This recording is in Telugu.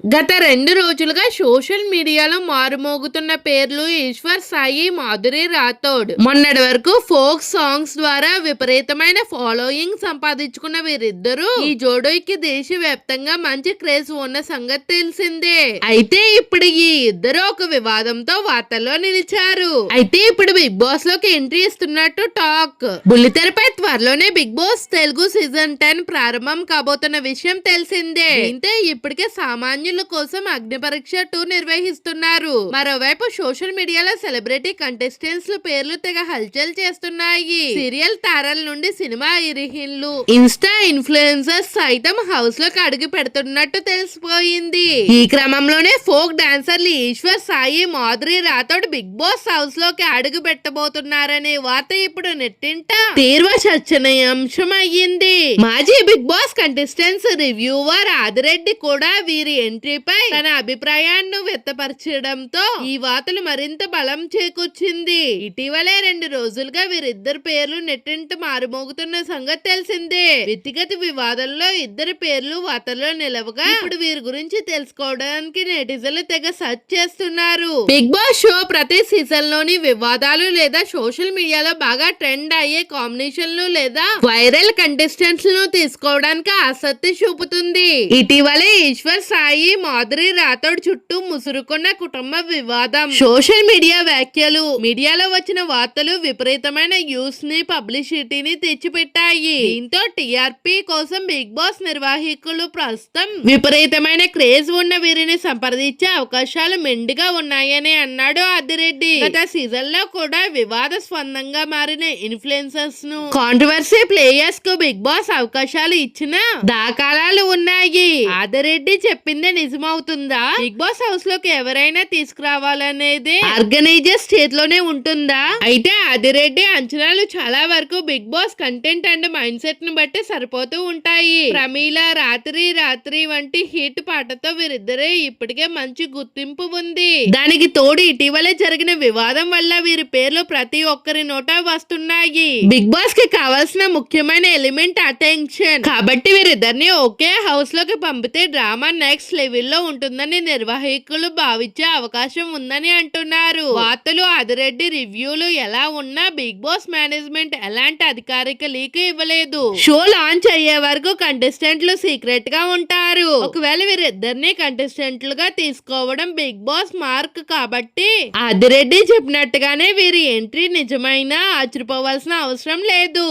గత 2 రోజులుగా సోషల్ మీడియాలో మారుమోగుతున్న పేర్లు ఈశ్వర్ సాయి, మాధురి రాథోడ్. మొన్నటి వరకు ఫోక్ సాంగ్స్ ద్వారా విపరీతమైన ఫాలోయింగ్ సంపాదించుకున్న వీరిద్దరూ ఈ జోడీకి దేశవ్యాప్తంగా మంచి క్రేజ్ ఉన్న సంగతి తెలిసిందే. అయితే ఇప్పుడు ఈ ఇద్దరు ఒక వివాదంతో వార్తల్లో నిలిచారు. అయితే ఇప్పుడు బిగ్ బాస్ లోకి ఎంట్రీ ఇస్తున్నట్టు టాక్. బుల్లితెరపై త్వరలోనే బిగ్ బాస్ తెలుగు సీజన్ 10 ప్రారంభం కాబోతున్న విషయం తెలిసిందే. దీంతో ఇప్పటికే సామాన్యుల కోసం అగ్ని పరీక్ష 2 నిర్వహిస్తున్నారు. మరోవైపు సోషల్ మీడియాలో సెలబ్రిటీ కంటెస్టెంట్స్ పేర్లు తెగ హల్చల్ చేస్తున్నాయి. సీరియల్ తారల నుండి సినిమా హీరోయిన్లు, ఇన్స్టా ఇన్ఫ్లుయెన్సర్స్ సైతం హౌస్ లోకి అడుగు పెడుతున్నట్టు తెలిసిపోయింది. ఈ క్రమంలోనే ఫోక్ డాన్సర్లు Eshwar Sai, Madhuri Rathod Bigg Boss house లోకి అడుగు పెట్టబోతున్నారనే వార్త ఇప్పుడు నెట్టింట తీవ్ర చర్చనీయాంశం అయ్యింది. మాజీ Bigg Boss contestants reviewer Adireddy కూడా వీరి ఎంట్రీపై తన అభిప్రాయాన్ని వ్యక్తపరచడంతో ఈ వార్తలు మరింత బలం చేకూర్చింది. ఇటీవలే 2 రోజులుగా వీరిద్దరు పేర్లు నెట్టింట మారుమోగుతున్న సంగతి తెలిసిందే. వ్యక్తిగత వివాదంలో ఇద్దరు పేర్లు వార్తల్లో నిలవగా ఇప్పుడు వీరి గురించి తెలుసుకోవడానికి నెటిజన్లు తెగ సర్చ్ చేస్తున్నారు. బిగ్ బాస్ షో ప్రతి సీజన్ లోని వివాదాలు లేదా సోషల్ మీడియాలో బాగా ట్రెండ్ అయ్యే కాంబినేషన్లు లేదా వైరల్ కంటెస్టెంట్స్ ను తీసుకోవడానికి ఆసక్తి చూపుతుంది. ఇటీవలే ఈశ్వర్ సాయి, మాధురి రాథోడ్ చుట్టూ ముసురుకున్న కుటుంబ వివాదం, సోషల్ మీడియా వ్యాఖ్యలు, మీడియాలో వచ్చిన వార్తలు విపరీతమైన న్యూస్ ని పబ్లిసిటీని తెచ్చిపెట్టాయి. దీంతో టీఆర్పీ కోసం బిగ్ బాస్ నిర్వాహకులు ప్రస్తుతం విపరీతమైన క్రేజ్ ఉన్న వీరిని సంప్రదించే అవకాశాలు మెండుగా ఉన్నాయని అన్నాడు ఆదిరెడ్డి. గత సీజన్ లో కూడా వివాదాస్పదంగా మారిన ఇన్ఫ్లుయెన్సర్స్ ను, కాంట్రవర్సీ ప్లేయర్స్ కు బిగ్ బాస్ అవకాశాలు ఇచ్చిన దాఖలాలు ఉన్నాయి. ఆదిరెడ్డి చెప్పిందే నిజమవుతుందా? బిగ్ బాస్ హౌస్ లోకి ఎవరైనా తీసుకురావాలనేది ఆర్గనైజర్స్ చేతిలోనే ఉంటుందా? అయితే ఆదిరెడ్డి అంచనాలు చాలా వరకు Bigg Boss content and mindset ను బట్టి సరిపోతూ ఉంటాయి. ప్రమీల, రాత్రి వంటి హిట్ పాటతో వీరిద్దరే ఇప్పటికే మంచి గుర్తింపు ఉంది. దానికి తోడు ఇటీవలే జరిగిన వివాదం వల్ల వీరి పేర్లు ప్రతి ఒక్కరి నోట వస్తున్నాయి. బిగ్ బాస్ కి కావాల్సిన ముఖ్యమైన ఎలిమెంట్ అటెన్షన్. కాబట్టి వీరిద్దరిని ఒకే హౌస్ లోకి పంపితే డ్రామా నెక్స్ట్ లెవెల్లో ఉంటుందని నిర్వాహకులు భావించే అవకాశం ఉందని అంటున్నారు. వార్తలు, ఆదిరెడ్డి రివ్యూలు ఎలా ఉన్నా బిగ్ బాస్ మేనేజ్మెంట్ ఎలాంటి అధికారిక లీక్ ఇవ్వలేదు. షో లాంచ్ అయ్యే వరకు కంటెస్టెంట్లు సీక్రెట్ గా ఉంటారు. ఒకవేళ వీరిద్దరిని కంటెస్టెంట్లుగా తీసుకోవడం బిగ్ బాస్ మార్క్ కాబట్టి ఆదిరెడ్డి చెప్పినట్టుగానే వీరి ఎంట్రీ నిజమైనా ఆశ్చర్యపోవాల్సిన అవసరం లేదు.